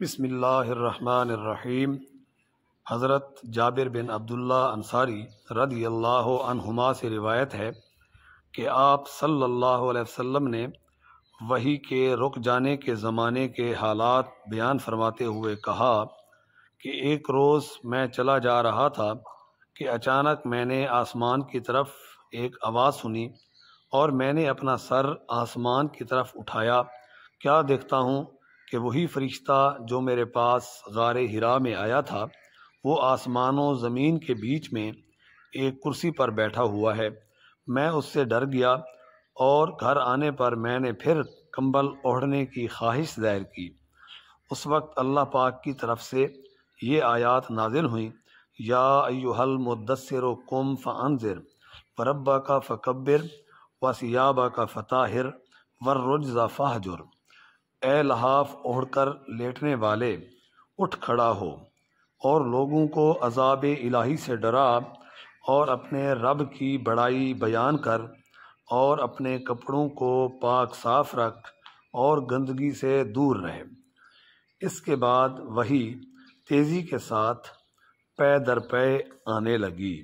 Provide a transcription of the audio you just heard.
بسم اللہ الرحمن الرحیم۔ حضرت جابر بن عبداللہ انصاری رضی اللہ عنہما سے روایت ہے کہ آپ صلی اللہ علیہ وسلم نے وحی کے رک جانے کے زمانے کے حالات بیان فرماتے ہوئے کہا کہ ایک روز میں چلا جا رہا تھا کہ اچانک میں نے آسمان کی طرف ایک آواز سنی اور میں نے اپنا سر آسمان کی طرف اٹھایا، کیا دیکھتا ہوں کہ وہی فرشتہ جو میرے پاس غار حرا میں آیا تھا وہ آسمان و زمین کے بیچ میں ایک کرسی پر بیٹھا ہوا ہے۔ میں اس سے ڈر گیا اور گھر آنے پر میں نے پھر کمبل اوڑھنے کی خواہش ظاہر کی۔ اس وقت اللہ پاک کی طرف سے یہ آیات نازل ہوئیں، یا ایھا المدثر قم فانذر وربک فکبر وثیابک فطہر والرجز فاہجر۔ اے لحاف اوڑھ کر لیٹنے والے، اٹھ کھڑا ہو اور لوگوں کو عذاب الہی سے ڈرا اور اپنے رب کی بڑائی بیان کر اور اپنے کپڑوں کو پاک صاف رکھ اور گندگی سے دور رہے۔ اس کے بعد وحی تیزی کے ساتھ پے در پے آنے لگی۔